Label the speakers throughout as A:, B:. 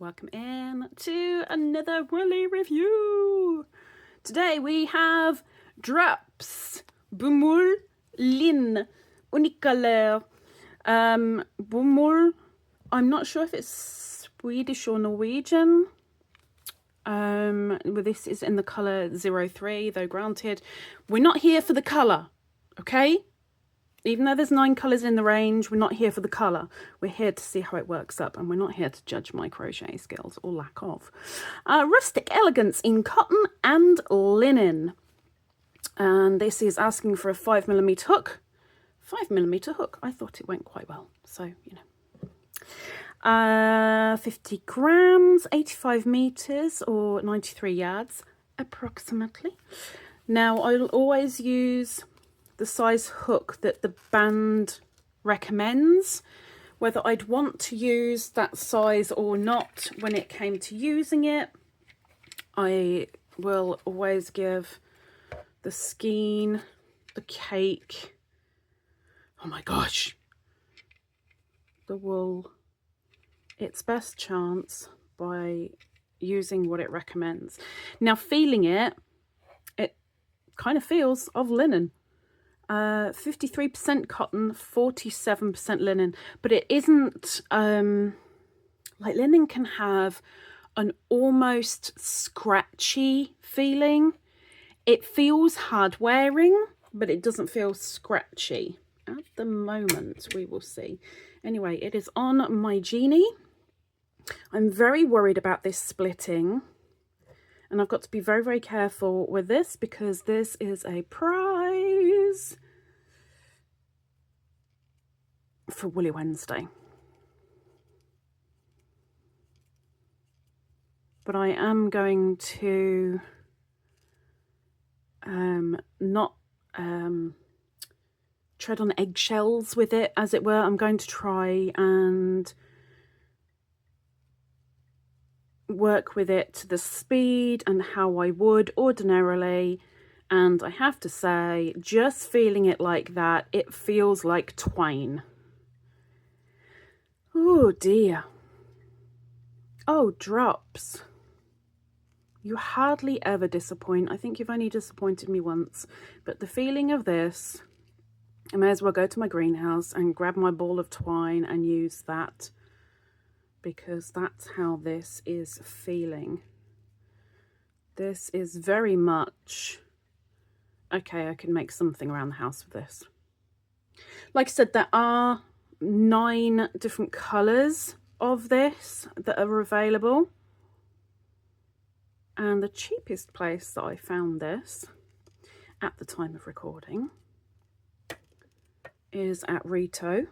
A: Welcome in to another woolly review. Today we have drops, Bomull-Lin Unicolor. Bomull, I'm not sure if it's Swedish or Norwegian. Well, this is in the colour 03, though granted, we're not here for the colour, okay? Even though there's 9 colours in the range, we're not here for the colour. We're here to see how it works up, and we're not here to judge my crochet skills or lack of. Rustic elegance in cotton and linen. And this is asking for a 5mm hook. 5mm hook. I thought it went quite well, so, you know. 50 grams, 85 meters or 93 yards approximately. Now I'll always use the size hook that the band recommends. Whether I'd want to use that size or not when it came to using it, I will always give the skein, the cake, oh my gosh, the wool its best chance by using what it recommends. Now feeling it, it kind of feels of linen. 53% cotton, 47% linen, but it isn't, like linen can have an almost scratchy feeling. It feels hard wearing, but it doesn't feel scratchy. At the moment, we will see. Anyway, it is on my genie. I'm very worried about this splitting, and I've got to be very, very careful with this because this is a prize for Woolly Wednesday. But I am going to not tread on eggshells with it, as it were. I'm going to try and work with it to the speed and how I would ordinarily, and I have to say, just feeling it like that, it feels like twine. Oh dear. Oh, drops, you hardly ever disappoint. I think you've only disappointed me once, but the feeling of this, I may as well go to my greenhouse and grab my ball of twine and use that, because that's how this is feeling. This is very much, okay, I can make something around the house with this. Like I said, there are 9 different colours of this that are available. And the cheapest place that I found this at the time of recording is at Rito.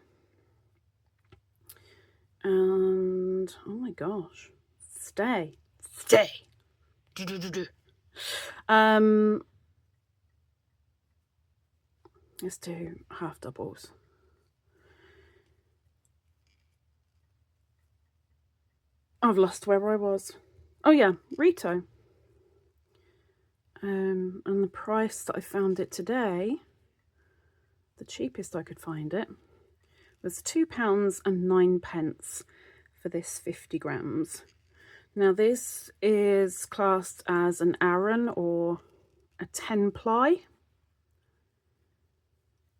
A: And oh my gosh, stay. Let's do half doubles. I've lost where I was. Oh yeah, Rito. And the price that I found it today, the cheapest I could find it, was £2.09 for this 50 grams. Now this is classed as an Aran or a 10 ply.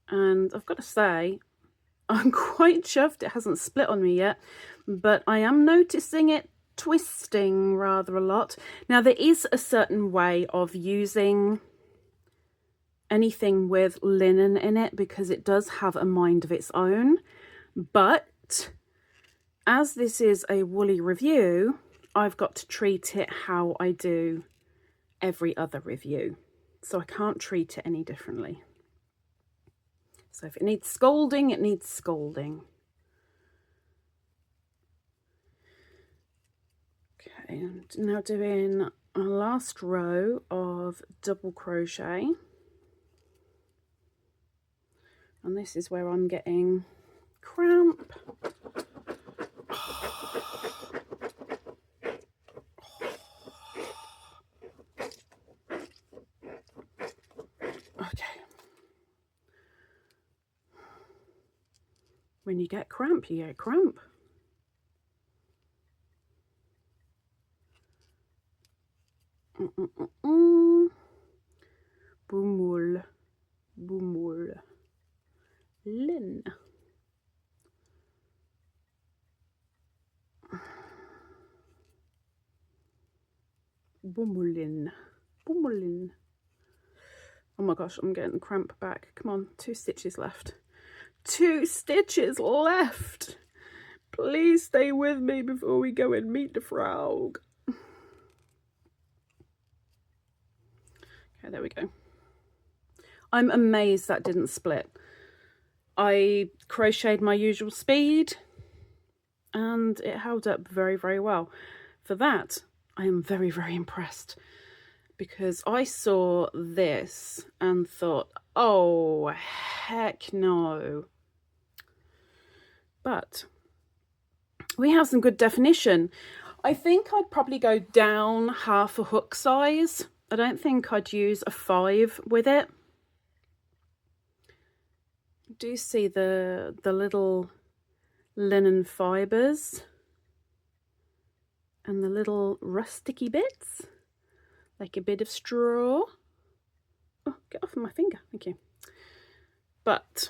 A: And I've got to say, I'm quite chuffed it hasn't split on me yet, but I am noticing it twisting rather a lot. Now there is a certain way of using anything with linen in it because it does have a mind of its own, but as this is a woolly review, I've got to treat it how I do every other review, so I can't treat it any differently. So if it needs scolding, it needs scolding. Okay, I'm now doing a last row of double crochet, and this is where I'm getting cramp. Okay. When you get cramp, you get cramp. Bomull-Lin. Bomull-Lin. Bomull-Lin. Oh my gosh, I'm getting the cramp back. Come on, 2 stitches left. 2 stitches left. Please stay with me before we go and meet the frog. Okay, there we go. I'm amazed that didn't split. I crocheted my usual speed and it held up very, very well. For that, I am very, very impressed, because I saw this and thought, oh, heck no. But we have some good definition. I think I'd probably go down half a hook size. I don't think I'd use a 5 with it. You do see the little linen fibres and the little rusticy bits, like a bit of straw. Oh, get off of my finger, thank you. But,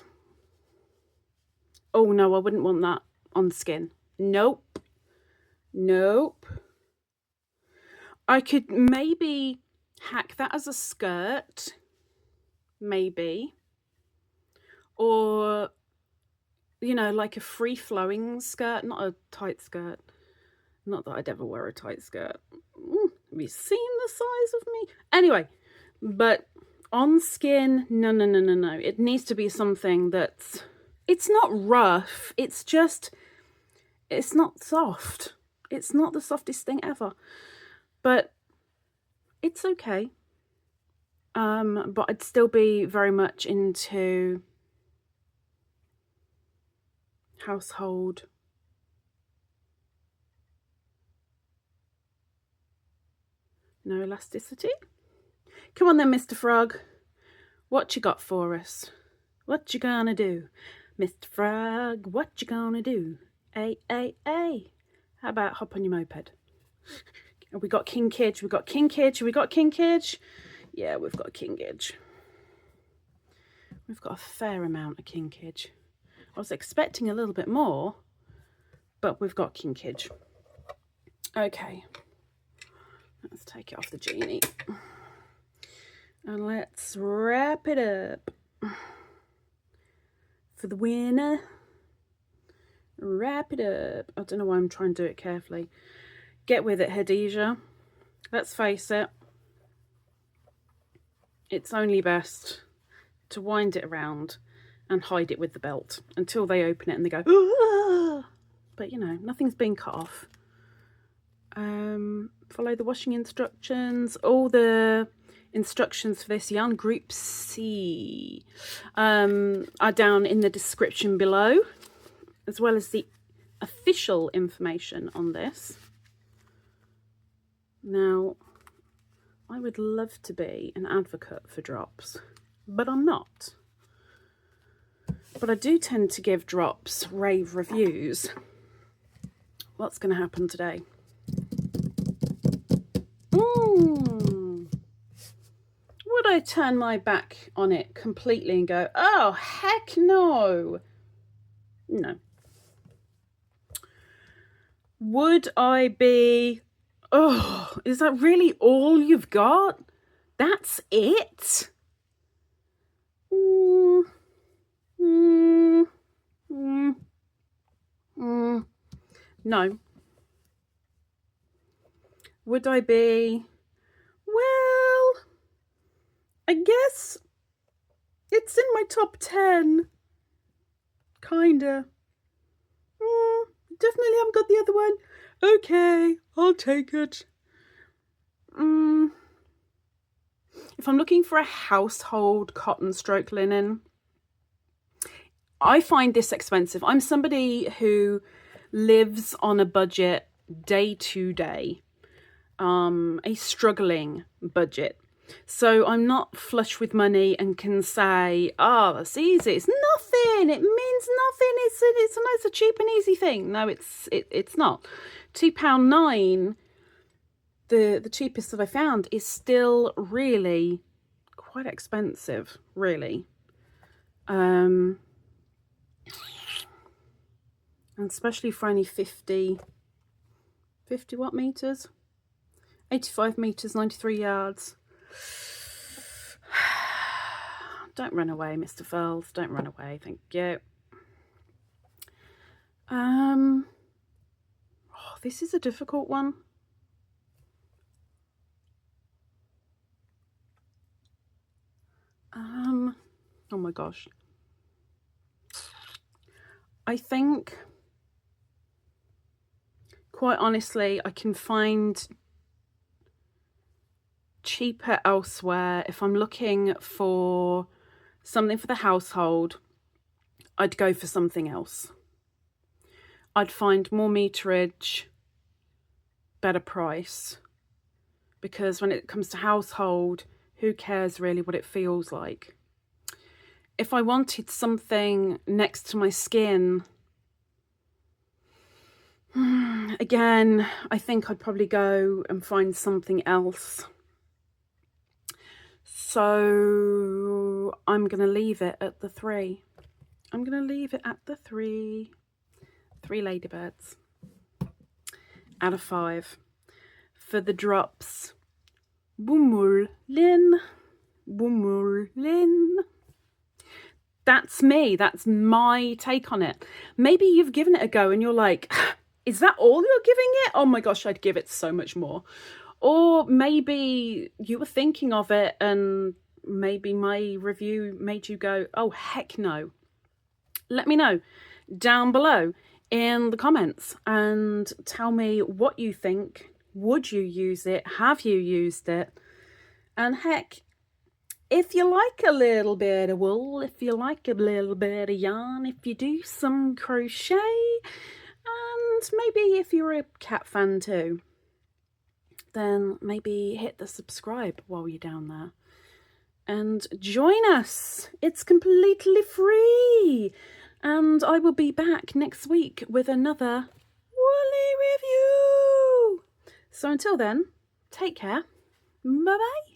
A: oh no, I wouldn't want that on skin. Nope. Nope. I could maybe hack that as a skirt, maybe. Or, you know, like a free-flowing skirt, not a tight skirt. Not that I'd ever wear a tight skirt. Have you seen the size of me? Anyway, but on skin, no, no, no, no, no. It needs to be something that's, it's not rough. It's just, it's not soft. It's not the softest thing ever. But it's okay. But I'd still be very much into household. No elasticity. Come on then, Mr. Frog. What you got for us? What you gonna do? Mr. Frog, what you gonna do? Ay, ay, ay. How about hop on your moped? We got kinkage, we got kinkage, we got kinkage. Yeah, we've got kinkage. We've got a fair amount of kinkage. I was expecting a little bit more, but we've got kinkage. Okay. Let's take it off the genie. And let's wrap it up. For the winner. Wrap it up. I don't know why I'm trying to do it carefully. Get with it, Hadija. Let's face it. It's only best to wind it around and hide it with the belt until they open it and they go, ah! But you know, nothing's been cut off. Follow the washing instructions. All the instructions for this yarn group C are down in the description below, as well as the official information on this. Now, I would love to be an advocate for drops, but I'm not. But I do tend to give drops rave reviews. What's going to happen today? Would I turn my back on it completely and go, oh, heck no? No. Would I be, oh, is that really all you've got? That's it? No. Would I be, well, I guess it's in my top 10. Kinda. Definitely haven't got the other one. Okay, I'll take it. If I'm looking for a household cotton stroke linen, I find this expensive. I'm somebody who lives on a budget day to day, a struggling budget. So I'm not flush with money and can say, oh, that's easy. It's nothing. It means nothing. It's a cheap and easy thing. No, it's not. £2.09, the cheapest that I found, is still really quite expensive, really. And especially for only 50 what meters? 85 meters, 93 yards. Don't run away, Mr. Furls. Don't run away. Thank you. Oh, this is a difficult one. Oh my gosh. I think, quite honestly, I can find cheaper elsewhere. If I'm looking for something for the household, I'd go for something else. I'd find more meterage, better price, because when it comes to household, who cares really what it feels like? If I wanted something next to my skin, again, I think I'd probably go and find something else. So I'm going to leave it at the 3. I'm going to leave it at the 3. 3 ladybirds out of 5 for the drops. Bomull-Lin. Bomull-Lin. That's me. That's my take on it. Maybe you've given it a go and you're like, is that all you're giving it? Oh my gosh, I'd give it so much more. Or maybe you were thinking of it and maybe my review made you go, oh, heck no. Let me know down below in the comments and tell me what you think. Would you use it? Have you used it? And heck, if you like a little bit of wool, if you like a little bit of yarn, if you do some crochet, and maybe if you're a cat fan too, then maybe hit the subscribe while you're down there and join us. It's completely free. And I will be back next week with another woolly review. So until then, take care. Bye-bye.